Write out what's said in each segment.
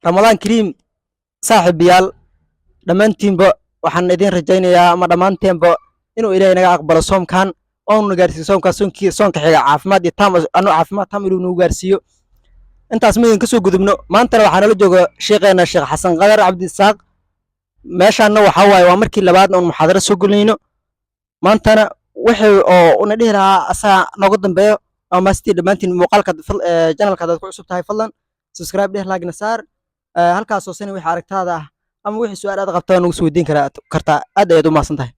رمضان كريم صاحب بيال dhammaantiinba waxaan idin rajaynayaa ama dhammaanteenba inuu ilaahay naga aqbalo soomkan oo nu gaarsiiyo soomkaas soonka xiga caafimaad iyo taam anu caafimaad taam inuu nagu gaarsiiyo intaas midin kasoo gudubno maantana waxaa nala jooga sheekheena sheekh xasan qadar cabdisaaq meeshaana waxaa waaye waa markii labaad oon muxaadaro soo gelinayno maantana wixii oo una dhihi lahaa asaa nooga dambeeyo waa maastii dhammaantiin muuqaalka janalka hadaad ku cusub tahay fadlan subscribe dheh laagna saar halkaas hoosena wixii aragtaada ah ama wixii su'aal aad qabtaa nagu soo weydiin kartaa aad ayaad u mahadsan tahay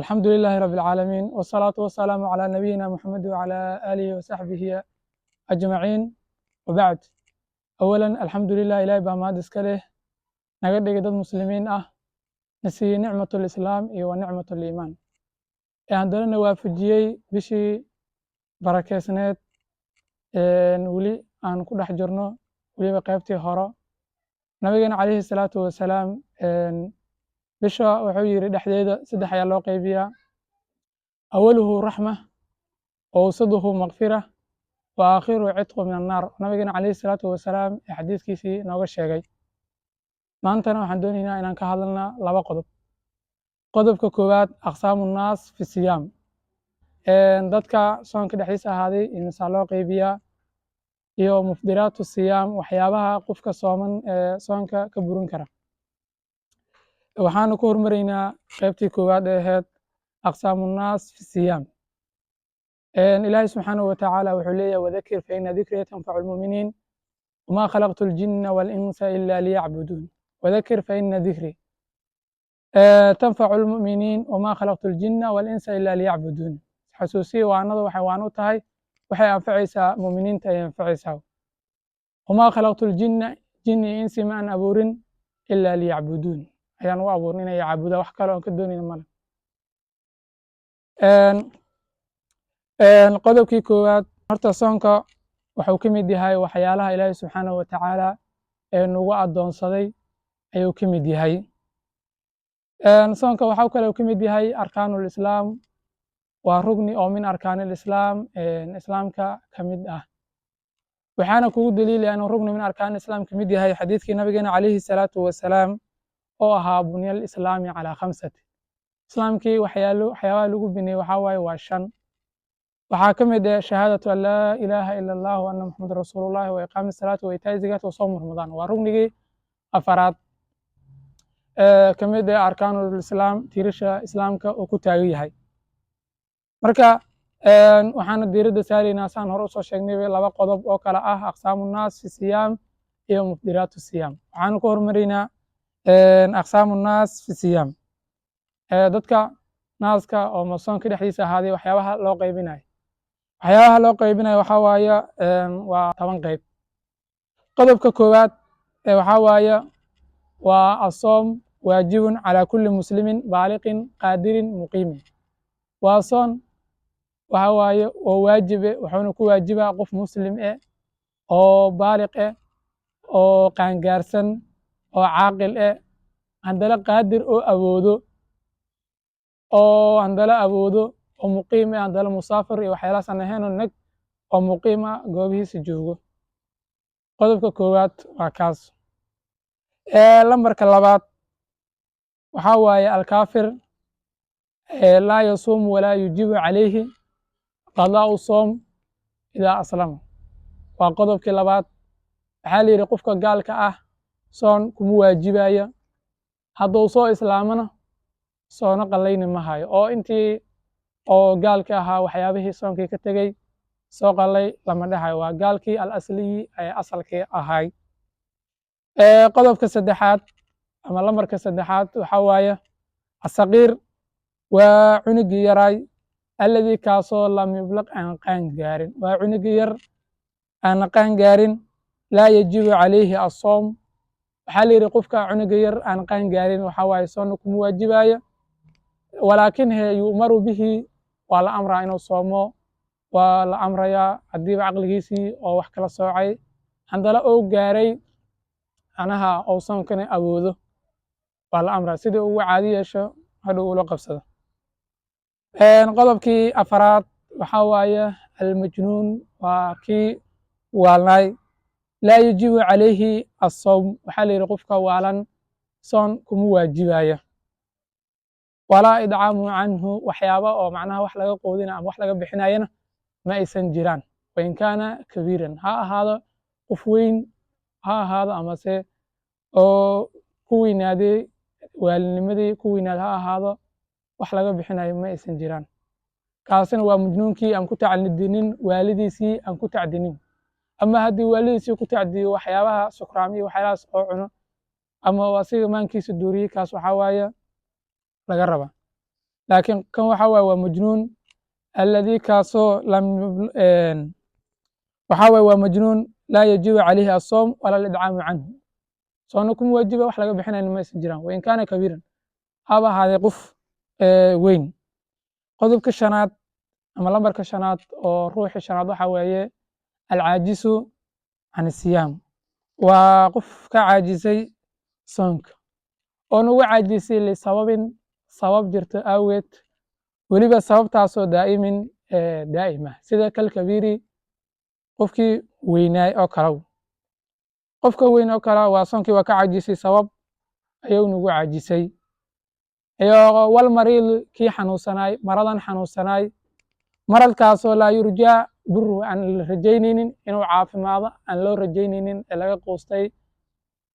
الحمد لله رب العالمين والصلاة والسلام على نبينا محمد وعلى آله وصحبه أجمعين وبعد أولا الحمد لله إلهي باماد اسكاله نقدر قدد مسلمين نسي نعمة الإسلام ونعمة الإيمان عندنا نوافجي بشي بركة سنة ولي أن كل حجرنا ولي بقيبتي هرا نبينا عليه الصلاة والسلام بشا وحويري دحديدة سدح يا لو قيبيا أوله رحمة ووسطه مغفرة وآخره عتق من النار نبينا عليه الصلاة والسلام حديث كيسي نوغا الشيغي ما أنتنا وحندون هنا إنان كهذلنا لبا قضب كوكوبات أقسام الناس في الصيام دادك صونك دحيسة هذه إنسان لو قيبيا iyo mufdiraatu siyaam waxyaabaha qofka sooman soonka ka burin kara waxaanu ku hormaraynaa qaybtii koowaad ee ahayd aqsaamu nnaas fi siyaam ilaahi subxaanahu watacaala wuxuu leeyahay wadakir faina dikrii tanfacu lmuminiin wamaa khalaqtu ljinna walinsa ila liyacbuduun wadakir faina dikrii tanfacu lmuminiin wamaa khalaqtu ljinna walinsa ila liyacbuduun xasuusiya waanada waxay waan u tahay waxay anfacaysaa muuminiinta ay anfacaysaa wamaa khalaqtu ljinna jinni insi ma aan abuurin ilaa liyacbuduun ayaan u abuurin inay caabudaan wax kale oon ka doonayna male qodobkii koowaad horta soonka wuxuu ka mid yahay waxyaalaha ilaahi subxaanahu watacaala ee nagu addoonsaday ayuu ka mid yahay soonka waxaa kale ka mid yahay arkaanulislaam waa rugni oo min arkaaniilislaam islaamka ka mid ah waxaana kugu daliilaya inuu rugni min arkaan islaam ka mid yahay xadiidkii nabigeena calayhi salaatu wasalaam oo ahaa bunya alislaami calaa khamsati islaamkii waxyaabaha lagu biniyey waxaa waaye waa shan waxaa ka mid ah shahaadatu an laa ilaaha ila allah wa anna muxamada rasuulullahi wa iqaami salaati wa itaa'i zakaati wa sawmu ramadaan waa rugnigii afaraad ka mid ah arkaanulislaam tiirisha islaamka uu ku taagan yahay marka waxaana diiradda saaraynaa saan hore usoo sheegnay laba qodob oo kale ah aqsaamu nnaas fi siyaam iyo mufdiraatu siyaam waxaanu ku hormaraynaa aqsaamu nnaas fi siyaam dadka naaska oo soonka dhexdiisa ahaaday waxyaabaha loo qaybinayo waxaa waaye waa 10 qayb qodobka koowaad waxaa waaye waa asoom waajibun calaa kulli muslimin baaliqin qaadirin muqiimin waa soon waxa waaye oo waajibe wuxuuna ku waajibaa qof muslim oo baaliq oo qaangaarsan oo caaqil handala qaadir oo awoodo oo muqiim handala musaafir iyo waxyaalahaas aan ahayn oo nag oo muqiima goobihiisa joogo qodobka koowaad waa kaas lambarka labaad waxaa waaye alkaafir laa yasuumu walaa yujibu calayhi qadaa'u soom idaa aslama waa qodobkii labaad waxaa la yidhi qofka gaalka ah soon kuma waajibaya hadduu soo islaamana soona qallayni ma hayo oo intii oo gaalka ahaa waxyaabihii soonkii ka tegey soo qallay lama dhahayo waa gaalkii al asliyi ee asalkii ahay qodobka saddexaad ama lambarka saddexaad waxaa waaye asaqiir waa cunugii yaraay alladii kaasoo lam yublaq aan qaan gaarin waa cunugii yar aan qaan gaarin laa yajibu calayhi asoom waxaa la yidhi qofka cunuga yar aan qaan gaarin waxaa waaye soonna kuma waajibaayo walaakin yu'maru bihi waa la amraa inuu soomo waa la amrayaa haddiiba caqligiisii oo wax kala soocay handala ou gaaray anaha ou soonkana awoodo waa la amraa sidii ugu caadi yeesho hadhow ula qabsado qodobkii afaraad waxaa waaye almajnuun waa kii waalnaay laa yajibu calayhi asawm waxaa la yidhi qofka waalan soon kuma waajibayo walaa idcaamu canhu waxyaaba oo macnaha wax laga qoodina ama wax laga bixinayana ma aysan jiraan wain kaana kabiiran ha ahaado qof weyn ha ahaado amase oo ku weynaaday waalinimadii ku weynaad ha ahaado wax laga bixinayo ma aysan jiraan kaasina waa majnuunkii aan ku tacdinin waalidiisii aan ku tacdinin ama haddii waalidiisii ku tacdiyo waxyaabaha sukraamiyo waxyaalahaas oo cuno ama uu asiga maankiisa duuriyey kaas waxaa waaye laga raba laakiin kan waxaa waaye waa majnuun alladii kaasoo waxaa waaye waa majnuun laa yajibu calayhi asawm wala lidcaamu canhu soona kuma waajiba wax laga bixinayna ma aysan jiraan wain kaana kabiiran haba ahaadee qof weyn qodobka shanaad ama lambarka shanaad oo ruuxi shanaad waxaa weeye alcaajisu can isiyaam waa qof ka caajisay soonka oona uga caajisay lisababin sabab jirto aaweed weliba sababtaasoo daa'imin daa'ima sida kalkabiiri qofkii weynaay oo kalow qofka weyn oo kale waa soonkii waa ka caajisay sabab ayuuna ugu caajisay iyo walmariid kii xanuunsanaay maradan xanuunsanaay maradkaasoo laa yurjaa buru aan la rajaynaynin inuu caafimaado aan loo rajaynaynin ee laga quustay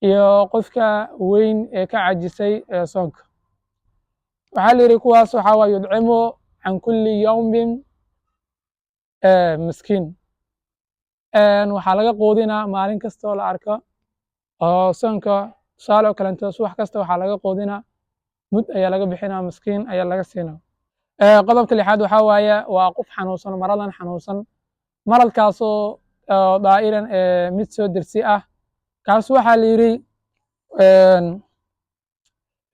iyo qofka weyn ee ka caajisay soonka waxaa la yidhi kuwaas waxaa waa yudcimu can kulli yawmin miskiin waxaa laga qoodinaa maalin kastoo la arko oo soonka tusaale oo kalento subax kasta waxaa laga qoodinaa mud ayaa laga bixinaa miskiin ayaa laga siinaa qodobka lixaad waxaa waaye waa qof xanuunsan maradan xanuunsan maradkaasoo daa'iran mid soo dersi ah kaas waxaa la yidhi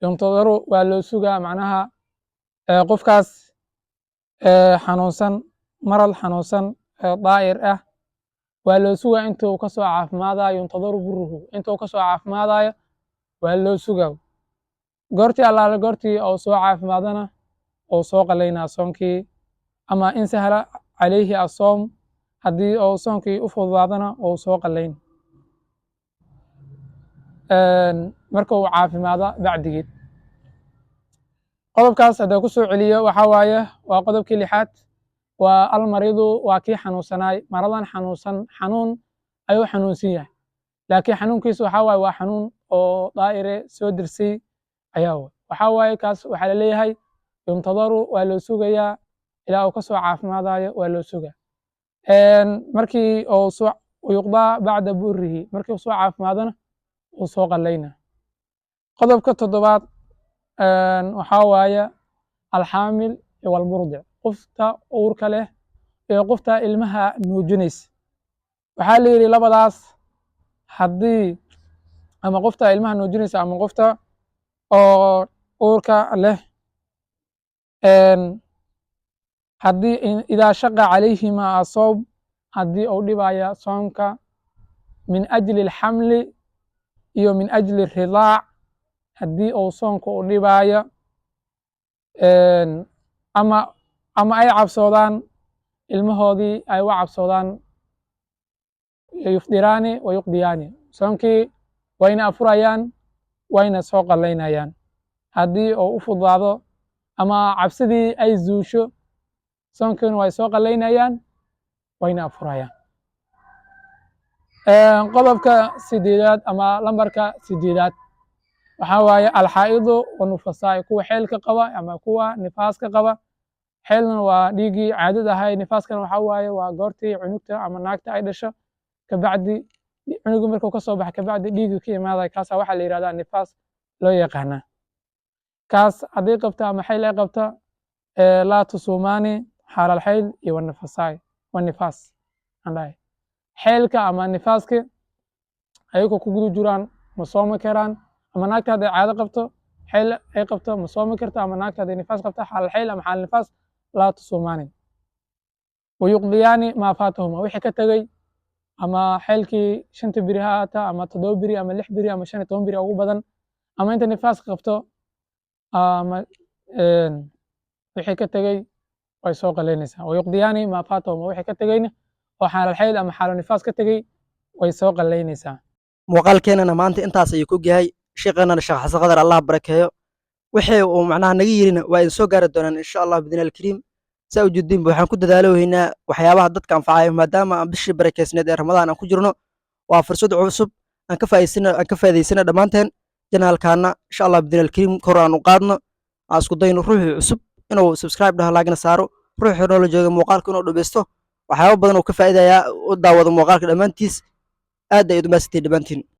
yuntadaru waa loo sugaa macnaha qofkaas xanuunsan marad xanuunsan daa'ir ah waa loo sugaa intuu kasoo caafimaadayo yuntadaru buruhu intuu kasoo caafimaadayo waa loo sugaa goortii allaale goortii uu soo caafimaadana uu soo qalaynaa soonkii ama in sahla calayhi asawm haddii uu soonkii u fududaadana uu soo qalayn marka uu caafimaado bacdigeed qodobkaas haddii ku soo celiyo waxaa waaye waa qodobkii lixaad waa almariidu waa kii xanuunsanaay maradan xanuunsan xanuun ayuu xanuunsan yahay laakiin xanuunkiisu waxaa waaye waa xanuun oo daa'ire soo dirsay ayaa waxaa waaye kaas waxaa laleeyahay yuntadaru waa loo sugayaa ilaa uu kasoo caafimaadayo waa loo sugaa markii uu yuqdaa bacda burihi markii uu soo caafimaadona uu soo qalayna qodobka toddobaad waxaa waaye alxaamil walmurdic qofta uurka leh iyo qofta ilmaha nuujinaysa waxaa la yidhi labadaas haddii ama qofta ilmaha nuujinaysa ama qofta oo uurka leh haddii idaa shaqa calayhima asawm haddii uu dhibaya soomka min ajli alxamli iyo min ajli ridaac haddii uu soonka u dhibaayo ama ay cabsoodaan ilmahoodii ay uga cabsoodaan yufdiraani wa yuqdiyaani soonkii wayna afurayaan wayna soo qalaynayaan haddii uu u fududaado ama cabsidii ay zuusho soonkiina way soo qalaynayaan wayna afurayaan qodobka sideedaad ama lambarka sideedaad waxaa waaye alxaa'idu wanufasaa kuwa xeelka qaba ama kuwa nifaaska qaba xeelna waa dhiiggii caadada ahay nifaaskana waxaa waaye waa goortii cunugta ama naagta ay dhasho kabacdi cunugu markuu kasoo baxa kabacdi dhiiggii ka imaaday kaasa waxaa la yihahdaa nifaas loo yaqaanaa kaas haddii qabta ama xeyl ay qabta laa tusuumaani xaala alxeyl iyo wanifaas andhahay xeylka ama nifaaska ayagoo ku guda jiraan ma soomi karaan ama naagta hadday caado qabto xeyl ay qabto ma soomi karta ama naagta hadday nifaas qabto xaal alxeyl ama xaal nifaas laa tusuumaani wayuqdiyaani maa faatahuma wixii ka tegey ama xeylkii 5 biri ha ahaata ama 7 biri ama 6 biri ama 15 biri ugu badan ama inta nifaaska qabto ama wixii ka tegey way soo qalaynaysaa wayuqdiyaani maa faatahuma wixii ka tegeyna oo xaal alxeyl ama xaal nifaas ka tegey way soo qallaynaysaa. muuqaalkeenana maanta intaas ayuu ku yahay sheekheennana sheekh xasan qadar allah barakeeyo wixii uu macnaha naga yirina waa idin soo gaari doonaan insha allah bidnil kariim saa u jeedinba waxaan ku dadaaloweynaa waxyaabaha dadka anfacayo maadaama aan bishii barakeysneed ee ramadaan aan ku jirno waa fursad cusub aan ka faa'iidaysana dhammaanteen janaalkaana insha allah bidnil kariim kor aan u qaadno aan isku dayno ruuxii cusub inuu subscribe dhaho laagna saaro ruuxii noola jooga muuqaalka inuu dhubeysto waxyaabo badan uu ka faa'iidayaa u daawado muuqaalka dhammaantiis aad ay u mahadsantihiin dhammaantiin